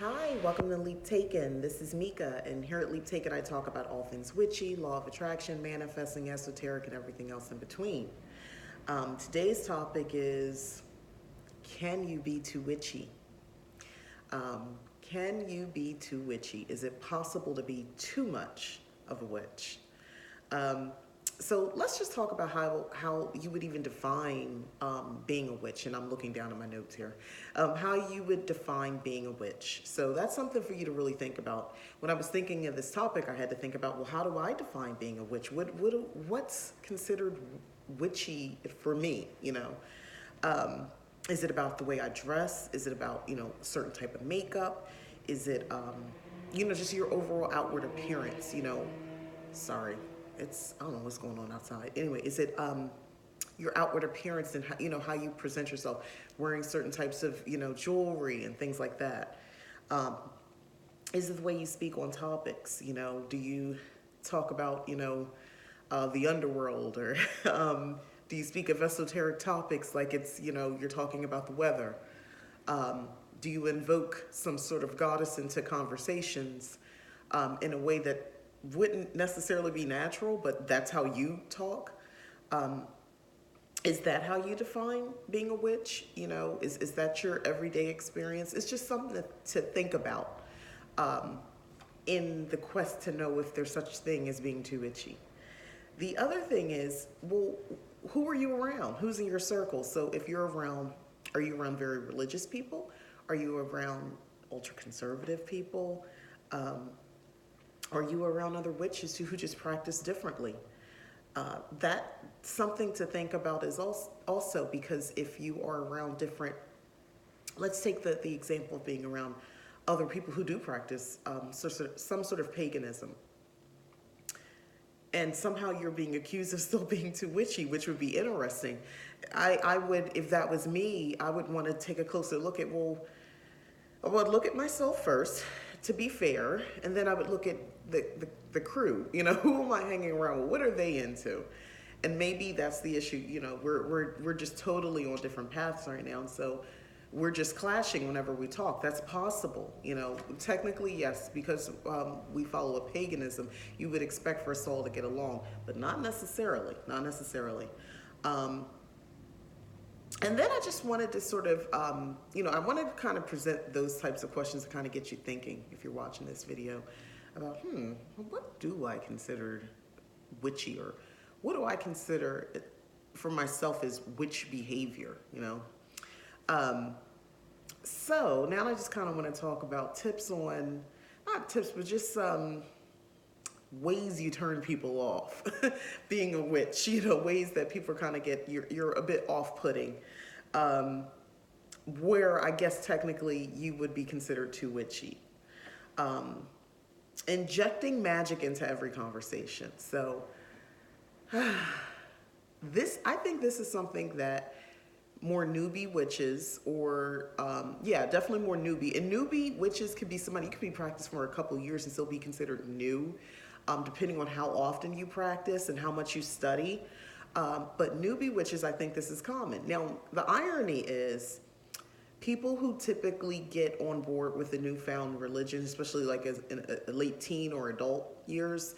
Hi, welcome to Leap Taken. This is Mika, and here at Leap Taken, I talk about all things witchy, law of attraction, manifesting, esoteric, and everything else in between. Today's topic is: can you be too witchy? Can you be too witchy? Is it possible to be too much of a witch? Um, so let's just talk about how you would even define being a witch. And I'm looking down at my notes here. How you would define being a witch. So that's something for you to really think about. When I was thinking of this topic, I had to think about, well, how do I define being a witch? What's considered witchy for me? Is it about the way I dress? Is it about a certain type of makeup? Is it just your overall outward appearance? Sorry, I don't know what's going on outside. Anyway, is it your outward appearance and how you present yourself, wearing certain types of jewelry and things like that? Is it the way you speak on topics? Do you talk about the underworld, or do you speak of esoteric topics like it's you're talking about the weather? Do you invoke some sort of goddess into conversations in a way that wouldn't necessarily be natural, but that's how you talk? Is that how you define being a witch? Is that your everyday experience? It's just something to think about in the quest to know if there's such thing as being too witchy. The other thing is, well, who are you around? Who's in your circle? So if you're around, are you around very religious people? Are you around ultra conservative people? Are you around other witches who just practice differently? That's something to think about is also because if you are around different, let's take the example of being around other people who do practice some sort of paganism. And somehow you're being accused of still being too witchy, which would be interesting. I would, if that was me, I would want to take a closer look at, well, I would look at myself first, to be fair, and then I would look at the crew. Who am I hanging around with? What are they into? And maybe that's the issue. We're just totally on different paths right now, and so we're just clashing whenever we talk. That's possible. Technically, yes, because we follow a paganism, you would expect for us all to get along, but not necessarily. Not necessarily. And then I just wanted to sort of, I wanted to kind of present those types of questions to kind of get you thinking, if you're watching this video, about, what do I consider witchy, or what do I consider for myself as witch behavior, So now I just kind of want to talk about tips on, not tips, but just ways you turn people off being a witch, ways that people kind of you're a bit off-putting, where I guess technically you would be considered too witchy. Injecting magic into every conversation. So I think this is something that more newbie witches, or definitely more newbie. And newbie witches could be somebody, you could be practicing for a couple of years and still be considered new, depending on how often you practice and how much you study. But newbie witches, I think this is common. Now, the irony is, people who typically get on board with a newfound religion, especially like as in a late teen or adult years,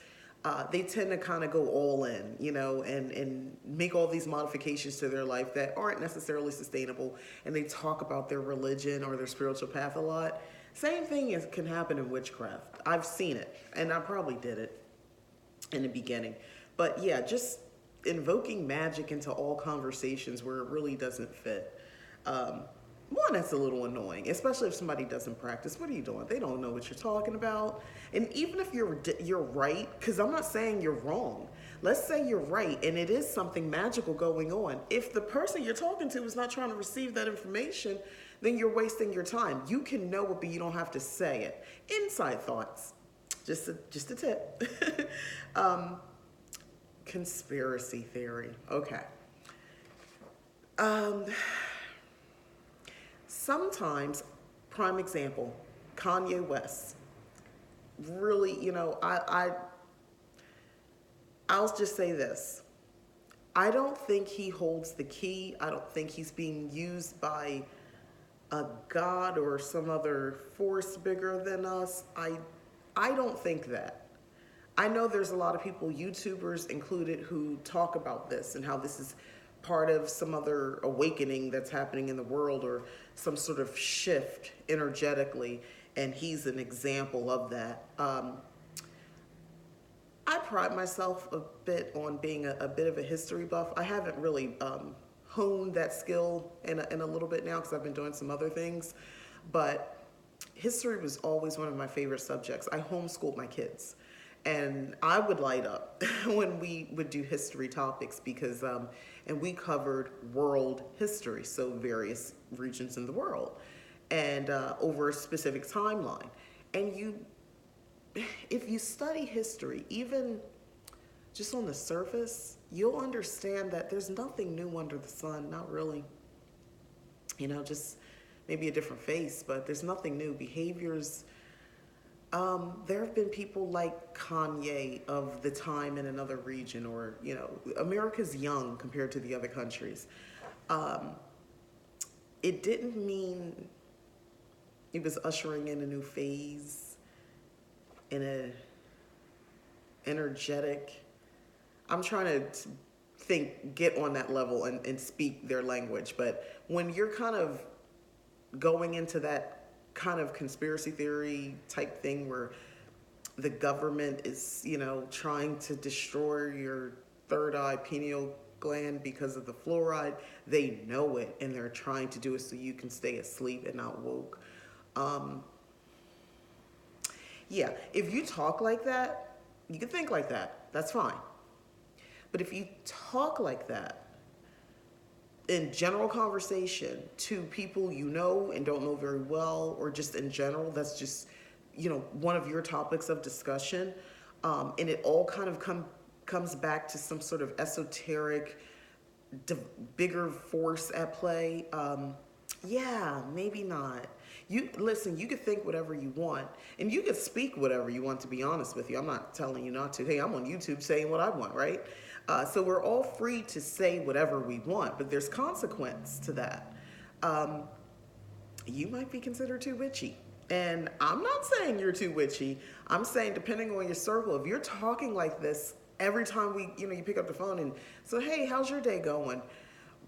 they tend to kind of go all in, and make all these modifications to their life that aren't necessarily sustainable. And they talk about their religion or their spiritual path a lot. Same thing can happen in witchcraft. I've seen it, and I probably did it in the beginning. But yeah, just invoking magic into all conversations where it really doesn't fit. One, that's a little annoying, especially if somebody doesn't practice. What are you doing? They don't know what you're talking about. And even if you're right, because I'm not saying you're wrong. Let's say you're right, and it is something magical going on. If the person you're talking to is not trying to receive that information, then you're wasting your time. You can know it, but you don't have to say it. Inside thoughts, just a tip. Conspiracy theory. Okay. Sometimes, prime example, Kanye West. Really, I'll just say this. I don't think he holds the key. I don't think he's being used by a god or some other force bigger than us. I don't think that. I know there's a lot of people, YouTubers included, who talk about this and how this is part of some other awakening that's happening in the world or some sort of shift energetically, and he's an example of that. I pride myself a bit on being a bit of a history buff. I haven't really honed that skill in a little bit now because I've been doing some other things, but history was always one of my favorite subjects. I homeschooled my kids, and I would light up when we would do history topics because, and we covered world history, so various regions in the world, and over a specific timeline. And if you study history, even just on the surface, you'll understand that there's nothing new under the sun, not really. Just maybe a different face, but there's nothing new. Behaviors, there have been people like Kanye of the time in another region, or, America's young compared to the other countries. It didn't mean it was ushering in a new phase, in a energetic. I'm trying to get on that level and speak their language. But when you're kind of going into that kind of conspiracy theory type thing where the government is, trying to destroy your third eye pineal gland because of the fluoride, they know it and they're trying to do it so you can stay asleep and not woke. Yeah, if you talk like that, you can think like that. That's fine. But if you talk like that in general conversation to people you know and don't know very well, or just in general, that's just, one of your topics of discussion, and it all kind of comes back to some sort of esoteric, bigger force at play, yeah, maybe not. You listen, you can think whatever you want, and you can speak whatever you want, to be honest with you. I'm not telling you not to. Hey, I'm on YouTube saying what I want, right? So we're all free to say whatever we want, but there's consequence to that. You might be considered too witchy. And I'm not saying you're too witchy. I'm saying, depending on your circle, if you're talking like this every time you pick up the phone and so, hey, how's your day going?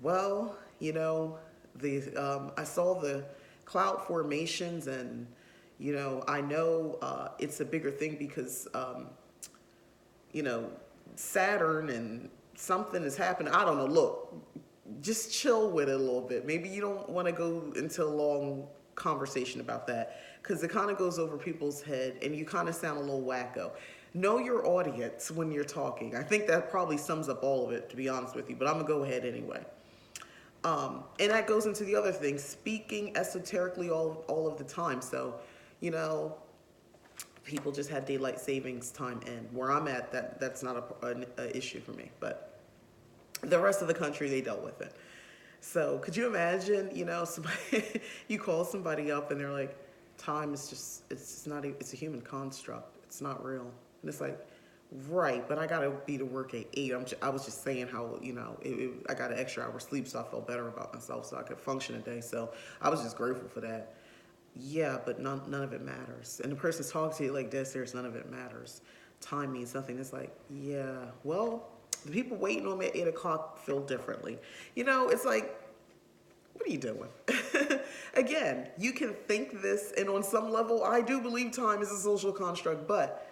Well, I saw the cloud formations, and I know it's a bigger thing because Saturn and something is happening. I don't know. Look, just chill with it a little bit. Maybe you don't want to go into a long conversation about that because it kind of goes over people's head and you kind of sound a little wacko. Know your audience when you're talking. I think that probably sums up all of it, to be honest with you, but I'm gonna go ahead anyway. And that goes into the other thing, speaking esoterically all of the time. So, people just had daylight savings time end. Where I'm at, that's not an issue for me. But the rest of the country, they dealt with it. So could you imagine, somebody, you call somebody up and they're like, time is just, it's a human construct. It's not real. And it's like, right, but I gotta be to work at 8. I was just saying how, I got an extra hour sleep, so I felt better about myself, so I could function a day. So I was just grateful for that. Yeah, but none of it matters. And the person's talking to you like dead serious, none of it matters. Time means nothing. It's like, yeah, well, the people waiting on me at 8 o'clock feel differently. It's like, what are you doing? Again, you can think this, and on some level, I do believe time is a social construct, but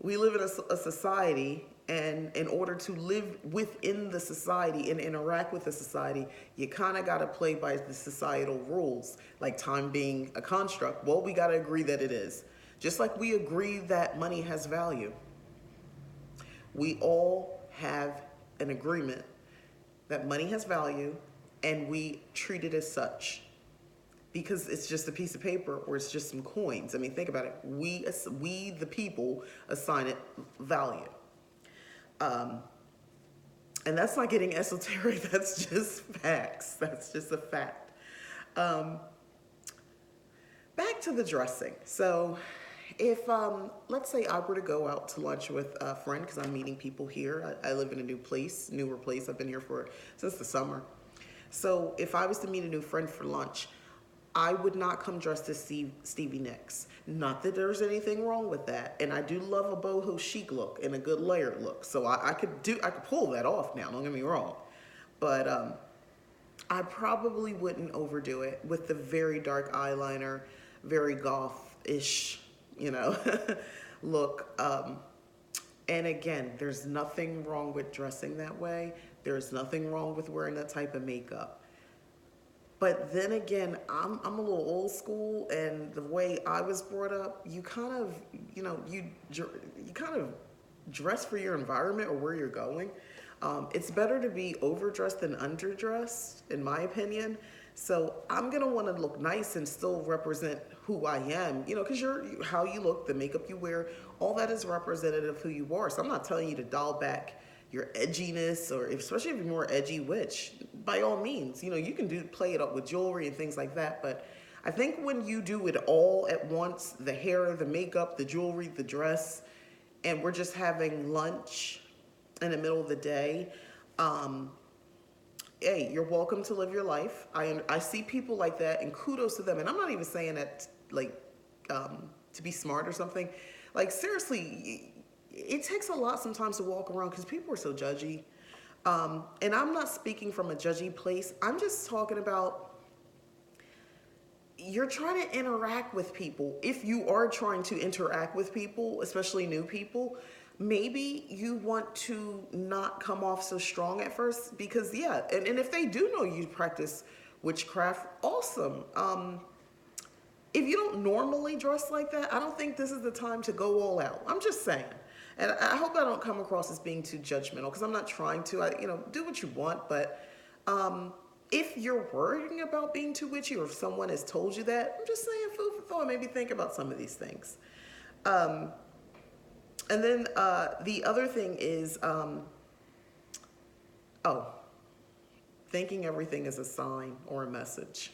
we live in a society, and in order to live within the society and interact with the society, you kind of got to play by the societal rules, like time being a construct. Well, we got to agree that it is. Just like we agree that money has value. We all have an agreement that money has value, and we treat it as such. Because it's just a piece of paper or it's just some coins. I mean, think about it. We the people, assign it value. And that's not getting esoteric. That's just facts. That's just a fact. Back to the dressing. So if, let's say I were to go out to lunch with a friend, because I'm meeting people here. I live in a newer place. I've been here since the summer. So if I was to meet a new friend for lunch, I would not come dressed as Stevie Nicks. Not that there's anything wrong with that. And I do love a boho chic look and a good layered look. So I could pull that off now, don't get me wrong. But I probably wouldn't overdo it with the very dark eyeliner, very goth-ish, you know, look. And again, there's nothing wrong with dressing that way. There's nothing wrong with wearing that type of makeup. But then again, I'm a little old school, and the way I was brought up, you kind of, you kind of dress for your environment or where you're going. It's better to be overdressed than underdressed, in my opinion. So I'm gonna want to look nice and still represent who I am, because how you look, the makeup you wear, all that is representative of who you are. So I'm not telling you to dial back your edginess, or especially if you're more edgy witch. By all means, you can play it up with jewelry and things like that. But I think when you do it all at once, the hair, the makeup, the jewelry, the dress, and we're just having lunch in the middle of the day, hey, you're welcome to live your life. I see people like that, and kudos to them. And I'm not even saying that to be smart or something. Like, seriously, it takes a lot sometimes to walk around because people are so judgy. And I'm not speaking from a judgy place. I'm just talking about, you're trying to interact with people. If you are trying to interact with people, especially new people, maybe you want to not come off so strong at first, because and if they do know you practice witchcraft, awesome. If you don't normally dress like that, I don't think this is the time to go all out. I'm just saying. And I hope I don't come across as being too judgmental, because I'm not trying to. Do what you want, but if you're worrying about being too witchy, or if someone has told you that, I'm just saying, food for thought. Maybe think about some of these things. And then the other thing is, thinking everything is a sign or a message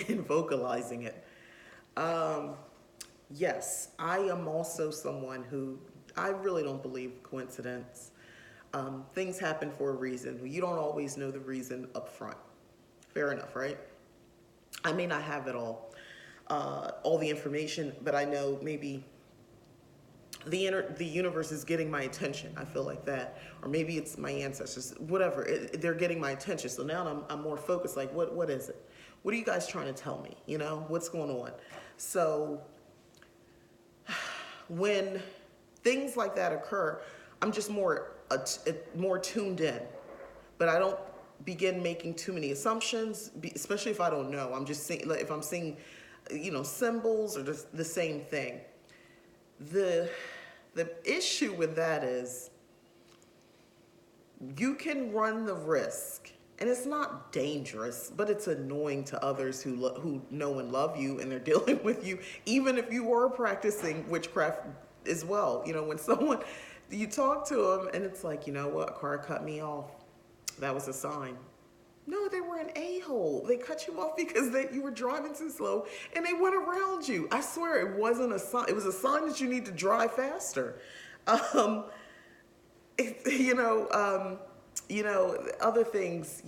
and vocalizing it. Yes, I am also someone who, I really don't believe coincidence. Things happen for a reason. You don't always know the reason up front. Fair enough, right? I may not have it all the information, but I know maybe the universe is getting my attention. I feel like that. Or maybe it's my ancestors, whatever. They're getting my attention. So now I'm more focused. Like, what is it? What are you guys trying to tell me? What's going on? So when things like that occur, I'm just more tuned in. But I don't begin making too many assumptions, especially if I don't know. I'm just seeing, like, if I'm seeing, symbols or just the same thing. The issue with that is you can run the risk, and it's not dangerous, but it's annoying to others who know and love you, and they're dealing with you, even if you are practicing witchcraft as well. When someone, you talk to them and it's like, what, a car cut me off. That was a sign. No, they were an a-hole. They cut you off because you were driving too slow and they went around you. I swear it wasn't a sign. It was a sign that you need to drive faster. Other things,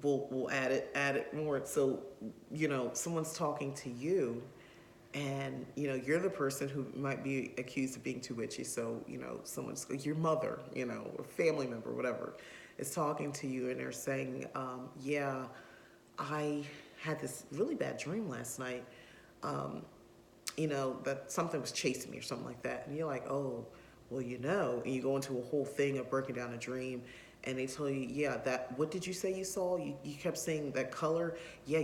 what, we'll add it more. So, someone's talking to you, and you're the person who might be accused of being too witchy. So someone's, your mother, or family member, whatever, is talking to you, and they're saying, I had this really bad dream last night, that something was chasing me or something like that. And you're like, oh, well, and you go into a whole thing of breaking down a dream. And they tell you, what did you say you saw? You kept saying that color. Yeah,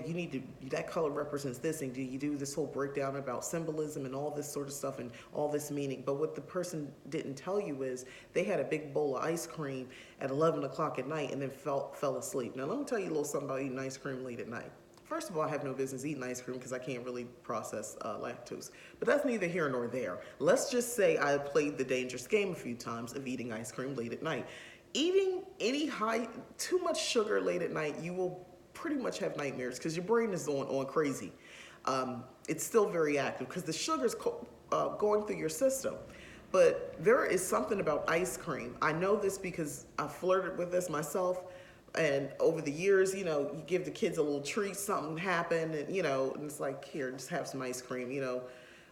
that color represents this. And you do this whole breakdown about symbolism and all this sort of stuff and all this meaning. But what the person didn't tell you is they had a big bowl of ice cream at 11 o'clock at night and then fell asleep. Now, let me tell you a little something about eating ice cream late at night. First of all, I have no business eating ice cream because I can't really process lactose. But that's neither here nor there. Let's just say I played the dangerous game a few times of eating ice cream late at night. Eating too much sugar late at night, you will pretty much have nightmares because your brain is on crazy. It's still very active because the sugar's going through your system. But there is something about ice cream. I know this because I flirted with this myself. And over the years, you give the kids a little treat, something happened, and and it's like, here, just have some ice cream,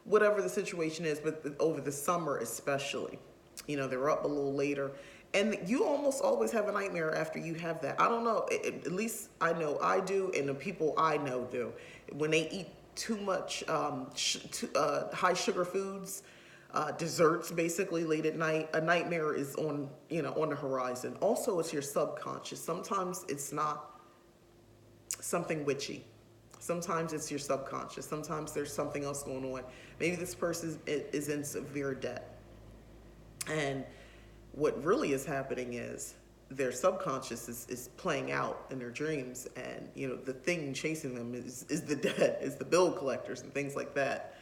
whatever the situation is. But over the summer, especially, they're up a little later, and you almost always have a nightmare after you have that. I don't know, at least I know I do, and the people I know do. When they eat too much high sugar foods, desserts, basically late at night, a nightmare is on the horizon. Also, it's your subconscious. Sometimes it's not something witchy. Sometimes it's your subconscious. Sometimes there's something else going on. Maybe this person is in severe debt, and what really is happening is their subconscious is playing out in their dreams, and the thing chasing them is the debt, is the bill collectors and things like that.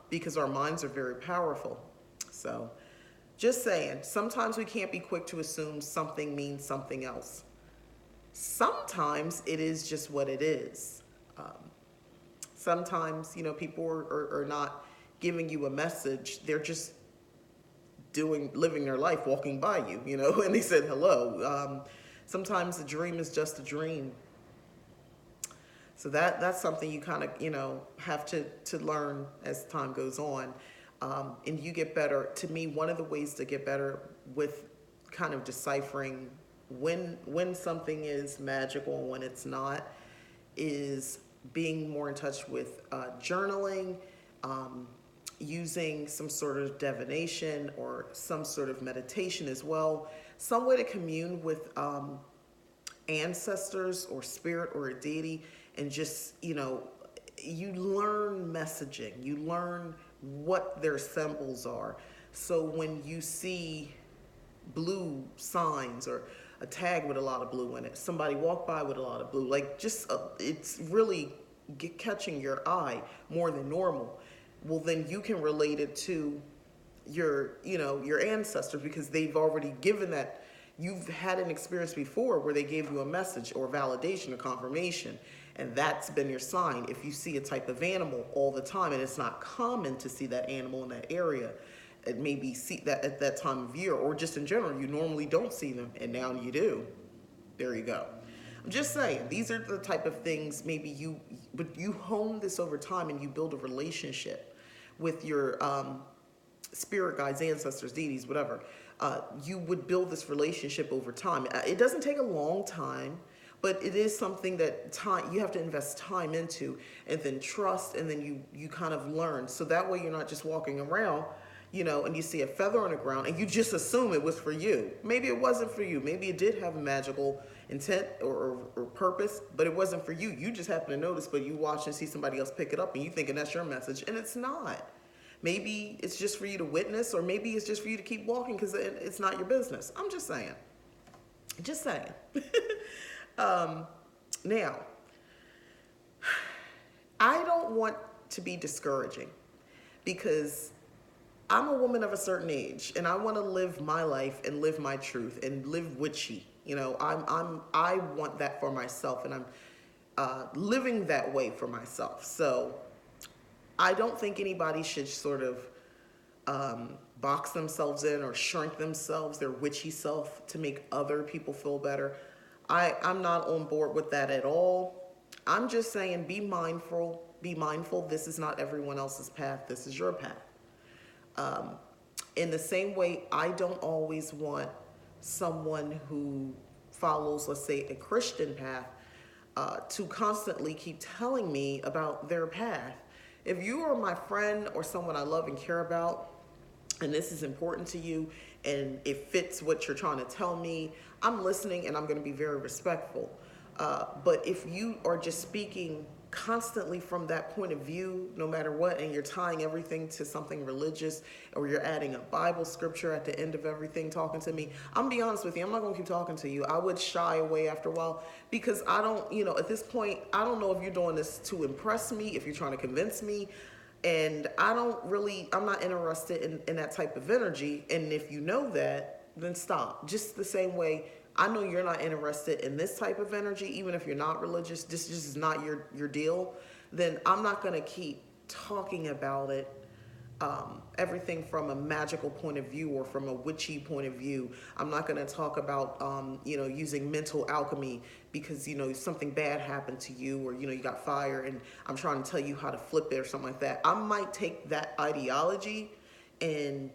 Because our minds are very powerful. So just saying, sometimes we can't be quick to assume something means something else. Sometimes it is just what it is. Sometimes people are not giving you a message, they're just living their life, walking by you, and they said hello. Sometimes a dream is just a dream. So that's something you kind of have to learn as time goes on, and you get better. To me, one of the ways to get better with kind of deciphering when something is magical and when it's not is being more in touch with journaling, using some sort of divination or some sort of meditation as well, some way to commune with ancestors or spirit or a deity, and just you learn messaging, you learn what their symbols are. So when you see blue signs or a tag with a lot of blue in it, somebody walk by with a lot of blue, like just it's really catching your eye more than normal. Well, then you can relate it to your ancestors, because they've already given that. You've had an experience before where they gave you a message or validation or confirmation, and that's been your sign. If you see a type of animal all the time, and it's not common to see that animal in that area, it may be see that at that time of year, or just in general, you normally don't see them, and now you do. There you go. I'm just saying, these are the type of things maybe but you hone this over time, and you build a relationship with your spirit guides, ancestors, deities, whatever. You would build this relationship over time. It doesn't take a long time, but it is something that you have to invest time into, and then trust, and then you kind of learn. So that way you're not just walking around, and you see a feather on the ground and you just assume it was for you. Maybe it wasn't for you. Maybe it did have a magical intent or purpose, but it wasn't for you. You just happen to notice, but you watch and see somebody else pick it up and you thinking that's your message, and it's not. Maybe it's just for you to witness, or maybe it's just for you to keep walking because it's not your business. I'm just saying. Just saying. Now, I don't want to be discouraging, because I'm a woman of a certain age, and I want to live my life and live my truth and live witchy. I want that for myself, and I'm living that way for myself. So I don't think anybody should sort of box themselves in or shrink themselves, their witchy self, to make other people feel better. I'm not on board with that at all. I'm just saying, be mindful. Be mindful. This is not everyone else's path. This is your path. In the same way, I don't always want someone who follows, let's say, a Christian path to constantly keep telling me about their path. If you are my friend or someone I love and care about, and this is important to you, and it fits what you're trying to tell me, I'm listening, and I'm going to be very respectful. But if you are just speaking constantly from that point of view, no matter what, and you're tying everything to something religious, or you're adding a Bible scripture at the end of everything talking to me, I'm gonna be honest with you, I'm not going to keep talking to you. I would shy away after a while, because I don't, at this point, I don't know if you're doing this to impress me, if you're trying to convince me, and I'm not interested in that type of energy. And if you know that, then stop. Just the same way I know you're not interested in this type of energy, even if you're not religious, this just is not your deal, then I'm not going to keep talking about it everything from a magical point of view or from a witchy point of view. I'm not going to talk about, using mental alchemy because, something bad happened to you or, you got fired and I'm trying to tell you how to flip it or something like that. I might take that ideology and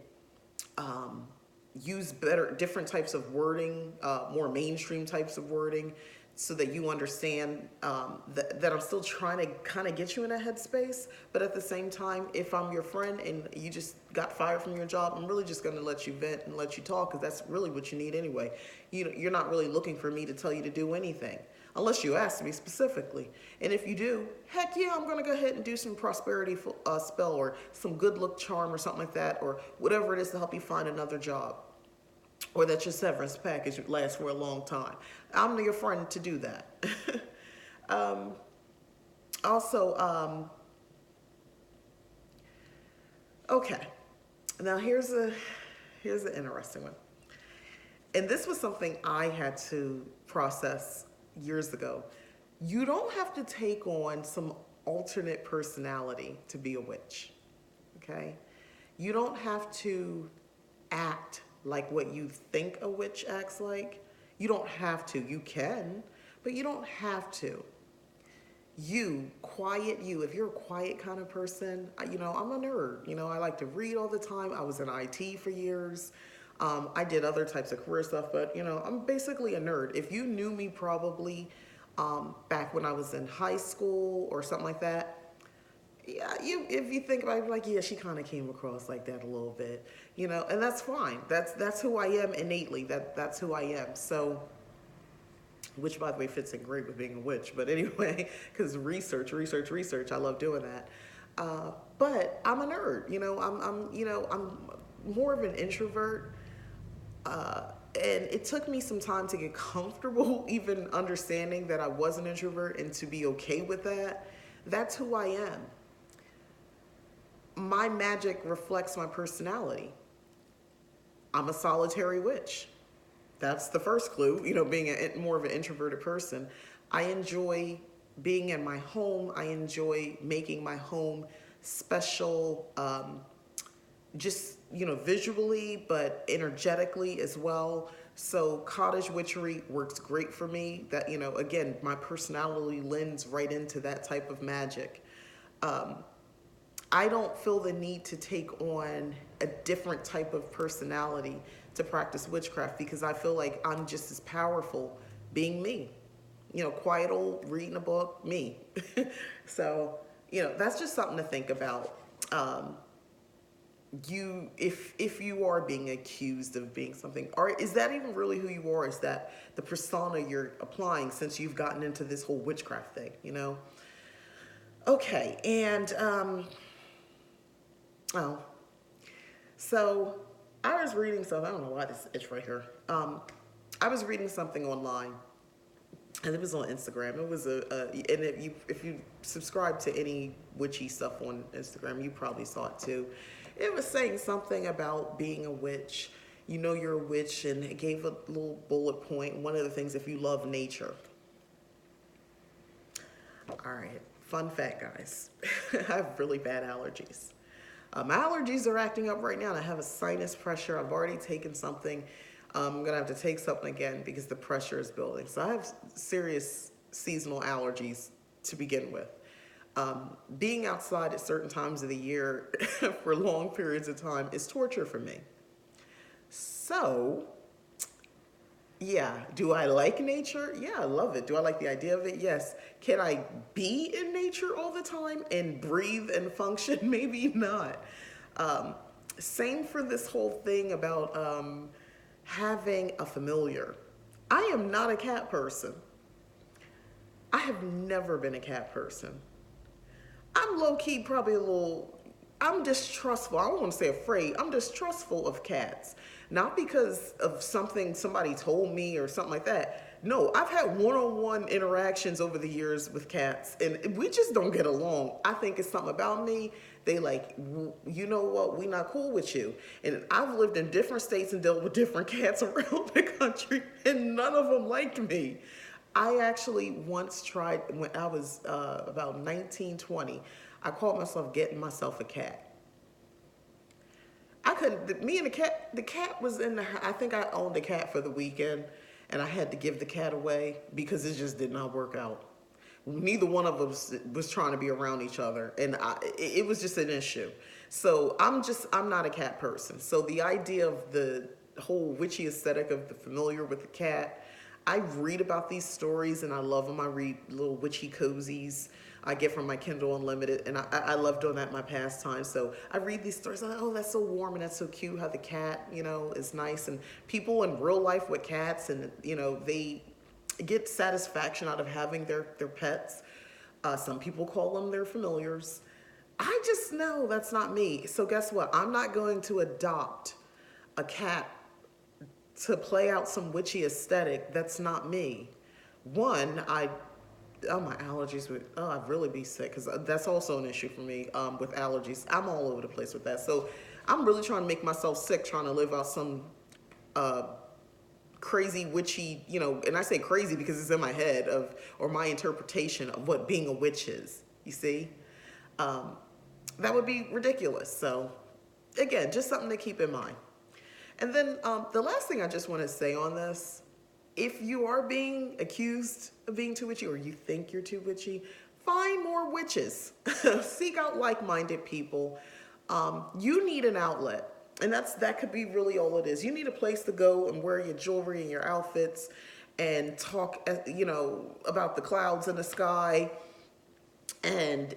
use different types of wording, more mainstream types of wording, so that you understand that I'm still trying to kind of get you in a headspace. But at the same time, if I'm your friend and you just got fired from your job, I'm really just going to let you vent and let you talk, because that's really what you need anyway. You're not really looking for me to tell you to do anything, unless you ask me specifically. And if you do, heck yeah, I'm going to go ahead and do some prosperity spell or some good luck charm or something like that, or whatever it is to help you find another job, or that your severance package would last for a long time. I'm your friend to do that. um, also, okay. Now here's an interesting one. And this was something I had to process years ago. You don't have to take on some alternate personality to be a witch. Okay? You don't have to act like what you think a witch acts like. You don't have to. You can, but you don't have to. If you're a quiet kind of person, I'm a nerd. I like to read all the time. I was in IT for years. I did other types of career stuff, but I'm basically a nerd. If you knew me probably back when I was in high school or something like that, yeah, if you think about it, like, yeah, she kind of came across like that a little bit, and that's fine. That's who I am innately. That's who I am. So, which by the way fits in great with being a witch. But anyway, because research, I love doing that. But I'm a nerd. I'm more of an introvert. And it took me some time to get comfortable even understanding that I was an introvert and to be okay with that. That's who I am. My magic reflects my personality. I'm a solitary witch. That's the first clue, being more of an introverted person. I enjoy being in my home. I enjoy making my home special, visually, but energetically as well. So cottage witchery works great for me. That, again, my personality lends right into that type of magic. I don't feel the need to take on a different type of personality to practice witchcraft, because I feel like I'm just as powerful being me. Quiet old reading a book, me. So, that's just something to think about. If you are being accused of being something, or is that even really who you are? Is that the persona you're applying since you've gotten into this whole witchcraft thing, Okay, and so I was reading something. I don't know why this itch right here. I was reading something online, and it was on Instagram. It was if you subscribe to any witchy stuff on Instagram, you probably saw it too. It was saying something about being a witch. You're a witch, and it gave a little bullet point. One of the things, if you love nature. All right, fun fact, guys. I have really bad allergies. My allergies are acting up right now, and I have a sinus pressure. I've already taken something. I'm going to have to take something again because the pressure is building. So I have serious seasonal allergies to begin with. Being outside at certain times of the year for long periods of time is torture for me. So, yeah, do I like nature? Yeah, I love it. Do I like the idea of it? Yes. Can I be in nature all the time and breathe and function? Maybe not. Same for this whole thing about having a familiar. I am not a cat person. I have never been a cat person. I'm low-key probably I'm distrustful. I don't want to say afraid. I'm distrustful of cats. Not because of something somebody told me or something like that. No, I've had one-on-one interactions over the years with cats, and we just don't get along. I think it's something about me. They like, you know what, we not cool with you. And I've lived in different states and dealt with different cats around the country, and none of them liked me. I actually once tried, when I was about 19, 20, I called myself getting myself a cat. me and the cat was in the, I think I owned a cat for the weekend and I had to give the cat away because it just did not work out. Neither one of us was trying to be around each other, and it was just an issue. So I'm not a cat person. So the idea of the whole witchy aesthetic of the familiar with the cat, I read about these stories and I love them. I read little witchy cozies I get from my Kindle Unlimited, and I love doing that in my pastime. So I read these stories, I'm like, oh, that's so warm and that's so cute how the cat, is nice. And people in real life with cats, and, they get satisfaction out of having their pets. Some people call them their familiars. I just know that's not me. So guess what? I'm not going to adopt a cat to play out some witchy aesthetic. That's not me. One, my allergies would, I'd really be sick, because that's also an issue for me with allergies. I'm all over the place with that. So I'm really trying to make myself sick, trying to live out some crazy witchy, and I say crazy because it's in my head or my interpretation of what being a witch is, you see? That would be ridiculous. So again, just something to keep in mind. And then the last thing I just want to say on this, if you are being accused of being too witchy, or you think you're too witchy, find more witches. Seek out like-minded people. You need an outlet. And that could be really all it is. You need a place to go and wear your jewelry and your outfits and talk, about the clouds in the sky and,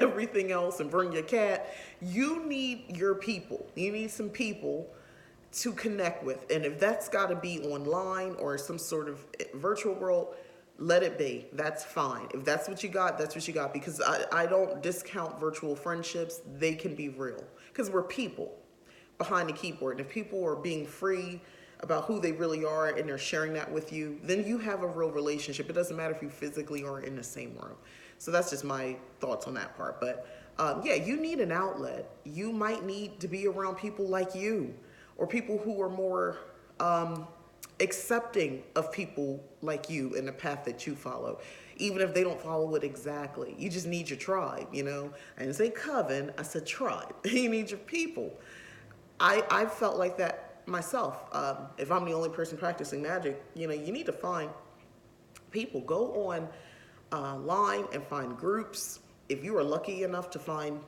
everything else, and bring your cat. You need your people. You need some people to connect with. And if that's got to be online or some sort of virtual world, let it be. That's fine. If that's what you got, that's what you got. Because I don't discount virtual friendships. They can be real. Because we're people behind the keyboard. And if people are being free about who they really are and they're sharing that with you, then you have a real relationship. It doesn't matter if you physically are in the same room. So that's just my thoughts on that part. But you need an outlet. You might need to be around people like you, or people who are more accepting of people like you and the path that you follow, even if they don't follow it exactly. You just need your tribe, I didn't say coven, I said tribe. You need your people. I felt like that myself. If I'm the only person practicing magic, you need to find people. Go online and find groups. If you are lucky enough to find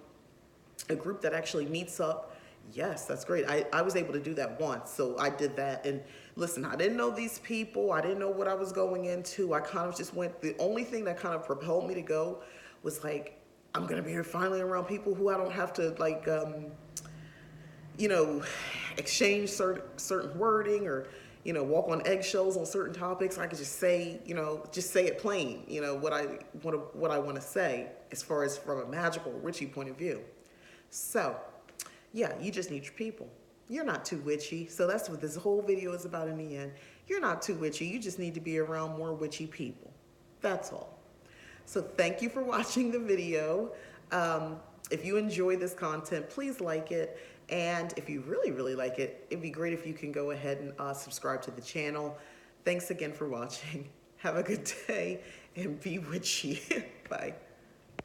a group that actually meets up, yes, that's great. I was able to do that once, so I did that. And listen, I didn't know these people. I didn't know what I was going into. I kind of just went. The only thing that kind of propelled me to go was like, I'm going to be here finally around people who I don't have to exchange certain wording or, walk on eggshells on certain topics. I could just say, just say it plain, what I want to say as far as from a magical, witchy point of view. So, yeah, you just need your people. You're not too witchy. So that's what this whole video is about in the end. You're not too witchy. You just need to be around more witchy people. That's all. So thank you for watching the video. If you enjoy this content, please like it. And if you really, really like it, it'd be great if you can go ahead and subscribe to the channel. Thanks again for watching. Have a good day and be witchy. Bye.